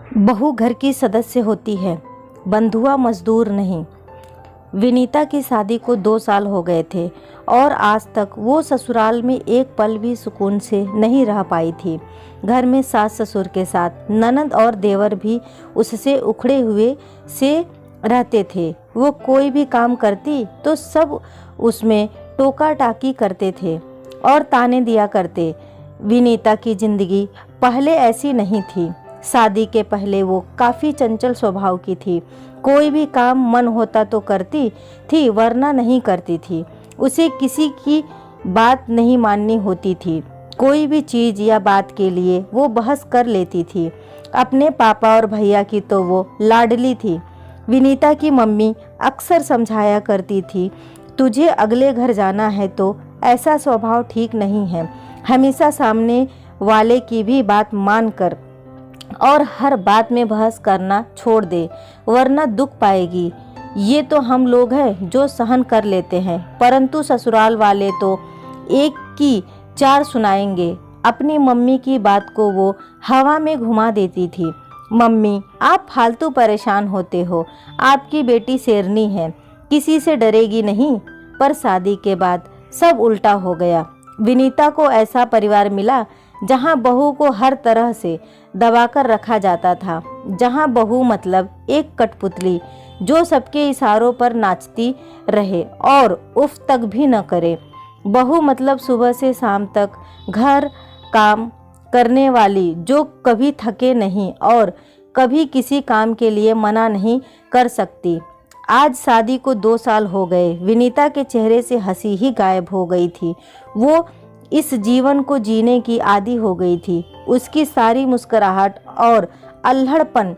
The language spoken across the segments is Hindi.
बहू घर की सदस्य होती है, बंधुआ मजदूर नहीं। विनीता की शादी को 2 साल हो गए थे और आज तक वो ससुराल में एक पल भी सुकून से नहीं रह पाई थी। घर में सास ससुर के साथ ननद और देवर भी उससे उखड़े हुए से रहते थे। वो कोई भी काम करती तो सब उसमें टोका टाकी करते थे और ताने दिया करते। विनीता की जिंदगी पहले ऐसी नहीं थी। शादी के पहले वो काफ़ी चंचल स्वभाव की थी। कोई भी काम मन होता तो करती थी, वरना नहीं करती थी। उसे किसी की बात नहीं माननी होती थी। कोई भी चीज़ या बात के लिए वो बहस कर लेती थी। अपने पापा और भैया की तो वो लाडली थी। विनीता की मम्मी अक्सर समझाया करती थी, तुझे अगले घर जाना है तो ऐसा स्वभाव ठीक नहीं है। हमेशा सामने वाले की भी बात मान कर और हर बात में बहस करना छोड़ दे, वरना दुख पाएगी। ये तो हम लोग हैं जो सहन कर लेते हैं, परंतु ससुराल वाले तो एक की 4 सुनाएंगे। अपनी मम्मी की बात को वो हवा में घुमा देती थी। मम्मी, आप फालतू परेशान होते हो, आपकी बेटी शेरनी है, किसी से डरेगी नहीं। पर शादी के बाद सब उल्टा हो गया। विनीता को ऐसा परिवार मिला जहां बहू को हर तरह से दबाकर रखा जाता था। जहां बहू मतलब एक कठपुतली जो सबके इशारों पर नाचती रहे और उफ तक भी न करे। बहू मतलब सुबह से शाम तक घर काम करने वाली जो कभी थके नहीं और कभी किसी काम के लिए मना नहीं कर सकती। आज शादी को 2 साल हो गए। विनीता के चेहरे से हंसी ही गायब हो गई थी। वो इस जीवन को जीने की आदी हो गई थी। उसकी सारी मुस्कुराहट और अल्हड़पन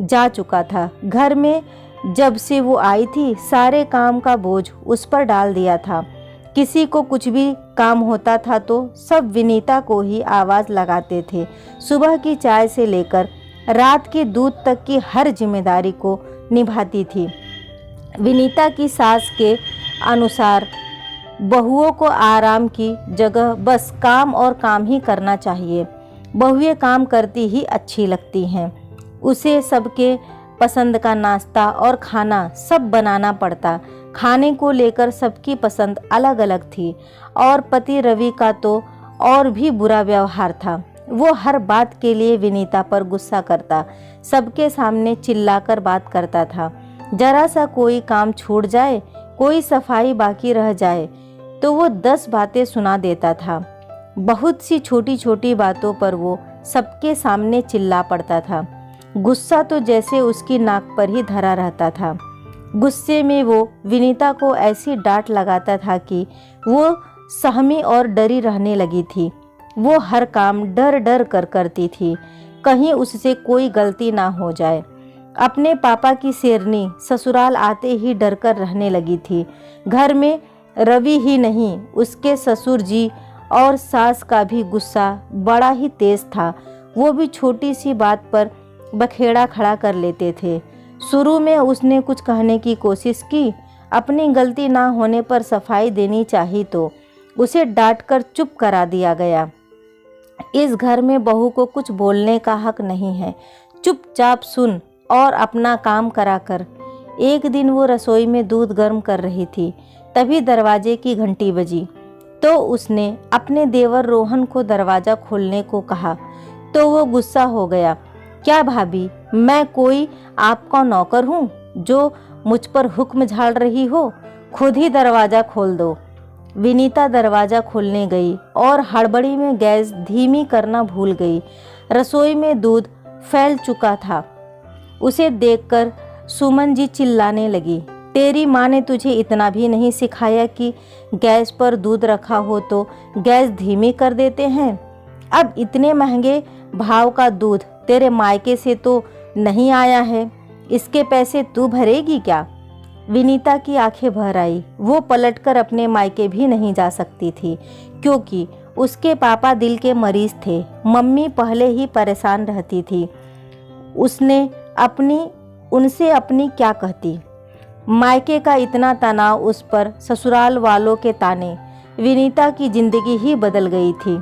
जा चुका था। घर में जब से वो आई थी, सारे काम का बोझ उस पर डाल दिया था। किसी को कुछ भी काम होता था तो सब विनीता को ही आवाज़ लगाते थे। सुबह की चाय से लेकर रात के दूध तक की हर जिम्मेदारी को निभाती थी। विनीता की सास के अनुसार बहुओं को आराम की जगह बस काम और काम ही करना चाहिए। बहुएं काम करती ही अच्छी लगती हैं। उसे सबके पसंद का नाश्ता और खाना सब बनाना पड़ता। खाने को लेकर सबकी पसंद अलग अलग थी और पति रवि का तो और भी बुरा व्यवहार था। वो हर बात के लिए विनीता पर गुस्सा करता, सबके सामने चिल्लाकर बात करता था। जरा सा कोई काम छूट जाए, कोई सफाई बाकी रह जाए तो वो 10 बातें सुना देता था। बहुत सी छोटी छोटी बातों पर वो सबके सामने चिल्ला पड़ता था। गुस्सा तो जैसे उसकी नाक पर ही धरा रहता था। गुस्से में वो विनीता को ऐसी डांट लगाता था कि वो सहमी और डरी रहने लगी थी। वो हर काम डर डर कर करती थी, कहीं उससे कोई गलती ना हो जाए। अपने पापा की शेरनी ससुराल आते ही डर कर रहने लगी थी। घर में रवि ही नहीं, उसके ससुर जी और सास का भी गुस्सा बड़ा ही तेज था। वो भी छोटी सी बात पर बखेड़ा खड़ा कर लेते थे। शुरू में उसने कुछ कहने की कोशिश की। अपनी गलती ना होने पर सफाई देनी चाहिए तो उसे डांटकर चुप करा दिया गया। इस घर में बहू को कुछ बोलने का हक नहीं है, चुपचाप सुन और अपना काम करा कर। एक दिन वो रसोई में दूध गर्म कर रही थी, तभी दरवाजे की घंटी बजी तो उसने अपने देवर रोहन को दरवाज़ा खोलने को कहा तो वो गुस्सा हो गया। क्या भाभी, मैं कोई आपका नौकर हूँ जो मुझ पर हुक्म झाड़ रही हो? खुद ही दरवाज़ा खोल दो। विनीता दरवाज़ा खोलने गई और हड़बड़ी में गैस धीमी करना भूल गई। रसोई में दूध फैल चुका था। उसे देखकर सुमन जी चिल्लाने लगी, तेरी माँ ने तुझे इतना भी नहीं सिखाया कि गैस पर दूध रखा हो तो गैस धीमी कर देते हैं? अब इतने महंगे भाव का दूध तेरे मायके से तो नहीं आया है, इसके पैसे तू भरेगी क्या? विनीता की आंखें भर आई। वो पलटकर अपने मायके भी नहीं जा सकती थी क्योंकि उसके पापा दिल के मरीज थे। मम्मी पहले ही परेशान रहती थी। उनसे अपनी क्या कहती? मायके का इतना तनाव, उस पर ससुराल वालों के ताने। विनीता की जिंदगी ही बदल गई थी।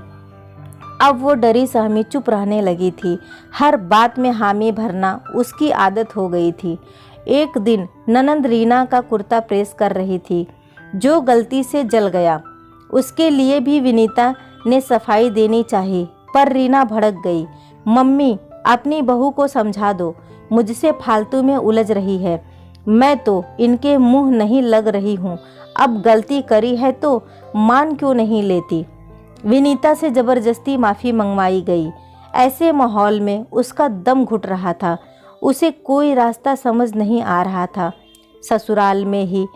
अब वो डरी सहमी चुप रहने लगी थी। हर बात में हामी भरना उसकी आदत हो गई थी। एक दिन ननंद रीना का कुर्ता प्रेस कर रही थी, जो गलती से जल गया। उसके लिए भी विनीता ने सफाई देनी चाहिए, पर रीना भड़क गई। मम्मी, अपनी बहू को समझा दो, मुझसे फालतू में उलझ रही है। मैं तो इनके मुंह नहीं लग रही हूँ। अब गलती करी है तो मान क्यों नहीं लेती। विनीता से ज़बरदस्ती माफ़ी मंगवाई गई। ऐसे माहौल में उसका दम घुट रहा था। उसे कोई रास्ता समझ नहीं आ रहा था। ससुराल में ही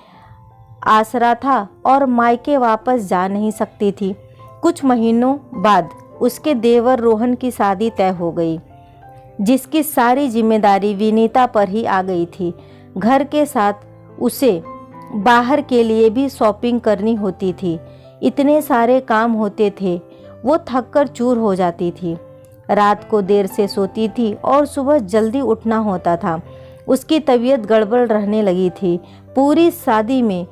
आसरा था और मायके वापस जा नहीं सकती थी। कुछ महीनों बाद उसके देवर रोहन की शादी तय हो गई, जिसकी सारी जिम्मेदारी विनीता पर ही आ गई थी। घर के साथ उसे बाहर के लिए भी शॉपिंग करनी होती थी। इतने सारे काम होते थे, वो थककर चूर हो जाती थी। रात को देर से सोती थी और सुबह जल्दी उठना होता था। उसकी तबीयत गड़बड़ रहने लगी थी। पूरी शादी में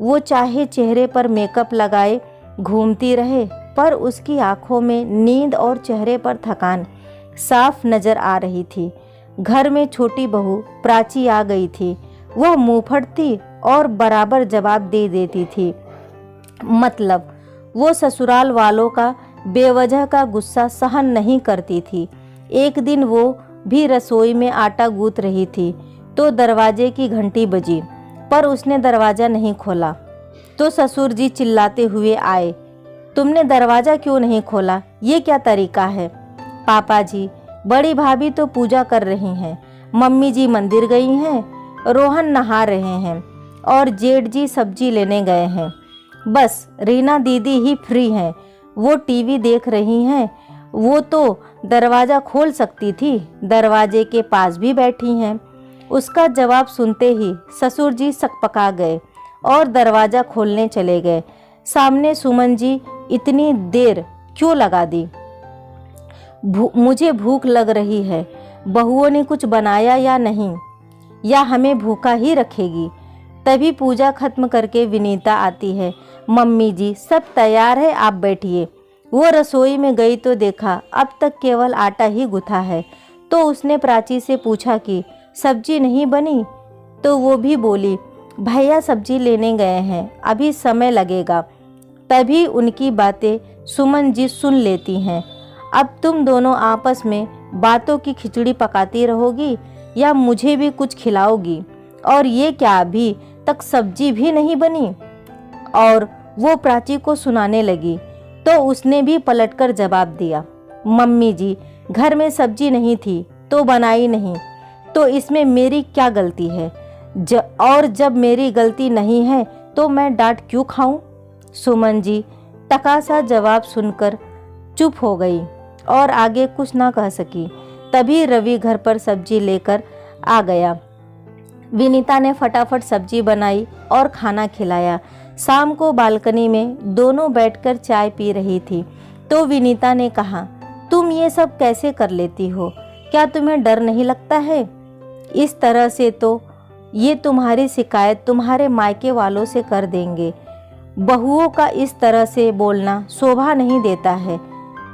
वो चाहे चेहरे पर मेकअप लगाए घूमती रहे, पर उसकी आंखों में नींद और चेहरे पर थकान साफ नजर आ रही थी। घर में छोटी बहू प्राची आ गई थी। वह मुंहफट थी और बराबर जवाब दे देती थी। मतलब वो ससुराल वालों का बेवजह का गुस्सा सहन नहीं करती थी। एक दिन वो भी रसोई में आटा गूंथ रही थी तो दरवाजे की घंटी बजी, पर उसने दरवाज़ा नहीं खोला तो ससुर जी चिल्लाते हुए आए, तुमने दरवाज़ा क्यों नहीं खोला? ये क्या तरीका है? पापा जी, बड़ी भाभी तो पूजा कर रही हैं, मम्मी जी मंदिर गई हैं, रोहन नहा रहे हैं और जेठ जी सब्जी लेने गए हैं। बस रीना दीदी ही फ्री हैं, वो टीवी देख रही हैं। वो तो दरवाज़ा खोल सकती थी, दरवाजे के पास भी बैठी हैं। उसका जवाब सुनते ही ससुर जी सकपका गए और दरवाज़ा खोलने चले गए। सामने सुमन जी, इतनी देर क्यों लगा दी? मुझे भूख लग रही है। बहुओं ने कुछ बनाया या नहीं, या हमें भूखा ही रखेगी? तभी पूजा खत्म करके विनीता आती है। मम्मी जी, सब तैयार है, आप बैठिए। वो रसोई में गई तो देखा अब तक केवल आटा ही गुथा है। तो उसने प्राची से पूछा कि सब्जी नहीं बनी? तो वो भी बोली, भैया सब्जी लेने गए हैं, अभी समय लगेगा। तभी उनकी बातें सुमन जी सुन लेती हैं। अब तुम दोनों आपस में बातों की खिचड़ी पकाती रहोगी या मुझे भी कुछ खिलाओगी? और ये क्या, अभी तक सब्जी भी नहीं बनी? और वो प्राची को सुनाने लगी तो उसने भी पलटकर जवाब दिया, मम्मी जी, घर में सब्जी नहीं थी तो बनाई नहीं, तो इसमें मेरी क्या गलती है? और जब मेरी गलती नहीं है तो मैं डांट क्यों खाऊं? सुमन जी टकासा जवाब सुनकर चुप हो गई और आगे कुछ ना कह सकी। तभी रवि घर पर सब्जी लेकर आ गया। विनीता ने फटाफट सब्जी बनाई और खाना खिलाया। शाम को बालकनी में दोनों बैठकर चाय पी रही थी तो विनीता ने कहा, तुम ये सब कैसे कर लेती हो? क्या तुम्हें डर नहीं लगता है? इस तरह से तो ये तुम्हारी शिकायत तुम्हारे मायके वालों से कर देंगे। बहुओं का इस तरह से बोलना शोभा नहीं देता है।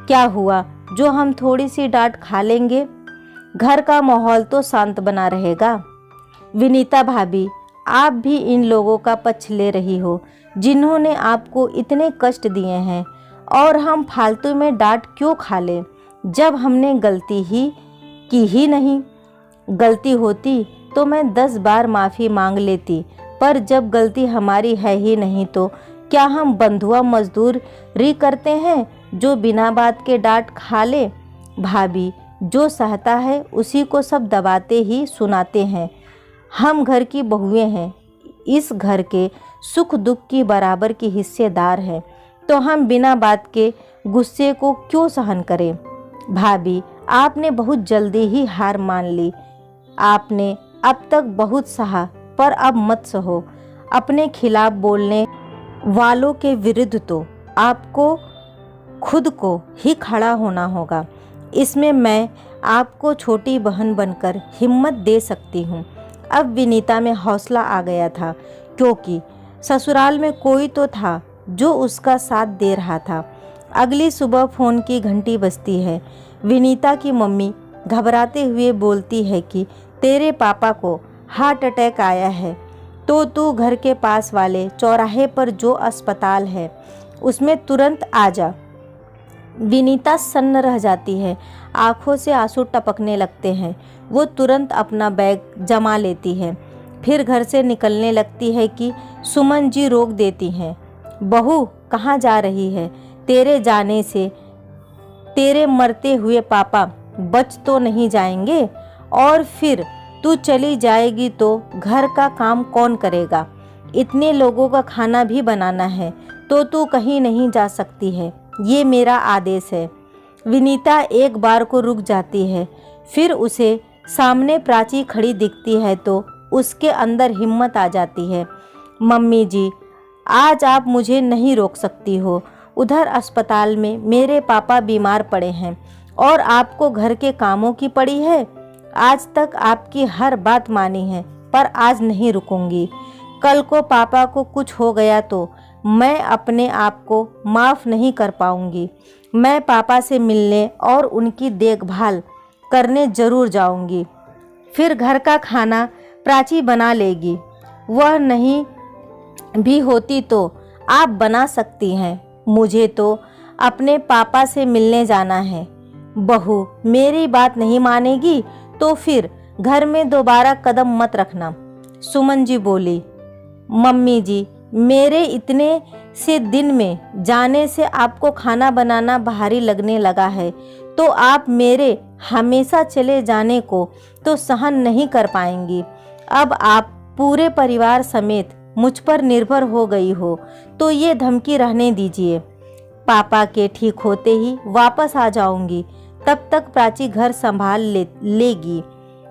क्या हुआ जो हम थोड़ी सी डांट खा लेंगे? घर का माहौल तो शांत बना रहेगा। विनीता भाभी, आप भी इन लोगों का पक्ष ले रही हो जिन्होंने आपको इतने कष्ट दिए हैं, और हम फालतू में डांट क्यों खा लें जब हमने गलती ही नहीं। गलती होती तो मैं 10 बार माफ़ी मांग लेती, पर जब गलती हमारी है ही नहीं तो क्या हम बंधुआ मजदूरी करते हैं जो बिना बात के डांट खा ले? भाभी, जो सहता है उसी को सब दबाते ही सुनाते हैं। हम घर की बहुएं हैं, इस घर के सुख दुख की बराबर की हिस्सेदार हैं, तो हम बिना बात के गुस्से को क्यों सहन करें? भाभी, आपने बहुत जल्दी ही हार मान ली। आपने अब तक बहुत सहा, पर अब मत सहो। अपने खिलाफ बोलने वालों के विरुद्ध तो आपको खुद को ही खड़ा होना होगा। इसमें मैं आपको छोटी बहन बनकर हिम्मत दे सकती हूँ। अब विनीता में हौसला आ गया था, क्योंकि ससुराल में कोई तो था जो उसका साथ दे रहा था। अगली सुबह फ़ोन की घंटी बजती है। विनीता की मम्मी घबराते हुए बोलती है कि तेरे पापा को हार्ट अटैक आया है, तो तू घर के पास वाले चौराहे पर जो अस्पताल है उसमें तुरंत आ जा। विनीता सन्न रह जाती है, आंखों से आंसू टपकने लगते हैं। वो तुरंत अपना बैग जमा लेती है, फिर घर से निकलने लगती है कि सुमन जी रोक देती हैं। बहू, कहाँ जा रही है? तेरे जाने से तेरे मरते हुए पापा बच तो नहीं जाएंगे? और फिर तू चली जाएगी तो घर का काम कौन करेगा? इतने लोगों का खाना भी बनाना है, तो तू कहीं नहीं जा सकती है। ये मेरा आदेश है। विनीता एक बार को रुक जाती है, फिर उसे सामने प्राची खड़ी दिखती है तो उसके अंदर हिम्मत आ जाती है। मम्मी जी, आज आप मुझे नहीं रोक सकती हो। उधर अस्पताल में मेरे पापा बीमार पड़े हैं और आपको घर के कामों की पड़ी है। आज तक आपकी हर बात मानी है, पर आज नहीं रुकूंगी। कल को पापा को कुछ हो गया तो मैं अपने आप को माफ़ नहीं कर पाऊंगी। मैं पापा से मिलने और उनकी देखभाल करने ज़रूर जाऊंगी। फिर घर का खाना प्राची बना लेगी। वह नहीं भी होती तो आप बना सकती हैं। मुझे तो अपने पापा से मिलने जाना है। बहू, मेरी बात नहीं मानेगी तो फिर घर में दोबारा कदम मत रखना। सुमन जी बोली। मम्मी जी, मेरे इतने से दिन में जाने से आपको खाना बनाना भारी लगने लगा है, तो आप मेरे हमेशा चले जाने को तो सहन नहीं कर पाएंगी। अब आप पूरे परिवार समेत मुझ पर निर्भर हो गई हो, तो ये धमकी रहने दीजिए। पापा के ठीक होते ही वापस आ जाऊंगी। तब तक प्राची घर संभाल लेगी।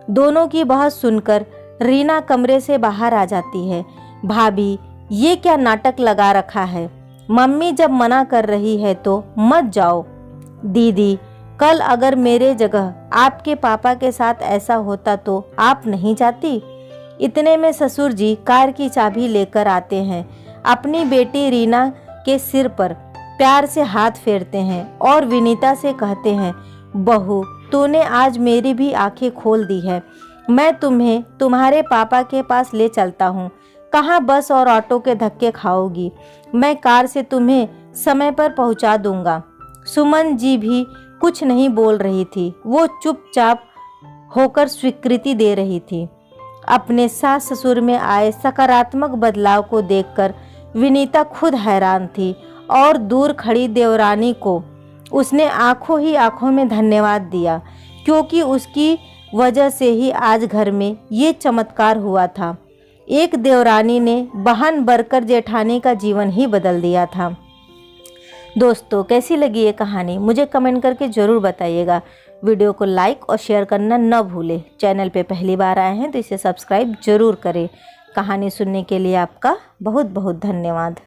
दोनों की बात सुनकर रीना कमरे से बाहर आ जाती है। भाभी, ये क्या नाटक लगा रखा है? मम्मी जब मना कर रही है तो मत जाओ। दीदी, कल अगर मेरे जगह आपके पापा के साथ ऐसा होता तो आप नहीं जाती? इतने में ससुर जी कार की चाबी लेकर आते हैं। अपनी बेटी रीना के सिर पर प्यार से हाथ फेरते हैं और विनीता से कहते हैं, बहू, तूने आज मेरी भी आंखें खोल दी है। मैं तुम्हें तुम्हारे पापा के पास ले चलता हूँ। कहाँ बस और ऑटो के धक्के खाओगी? मैं कार से तुम्हें समय पर पहुँचा दूंगा। सुमन जी भी कुछ नहीं बोल रही थी। वो चुपचाप होकर स्वीकृति दे रही थी। अपने सास ससुर में आए सकारात्मक बदलाव को देखकर विनीता खुद हैरान थी और दूर खड़ी देवरानी को उसने आंखों ही आंखों में धन्यवाद दिया, क्योंकि उसकी वजह से ही आज घर में ये चमत्कार हुआ था। एक देवरानी ने बहन बनकर जेठानी का जीवन ही बदल दिया था। दोस्तों, कैसी लगी ये कहानी मुझे कमेंट करके ज़रूर बताइएगा। वीडियो को लाइक और शेयर करना न भूलें। चैनल पे पहली बार आए हैं तो इसे सब्सक्राइब ज़रूर करें। कहानी सुनने के लिए आपका बहुत बहुत धन्यवाद।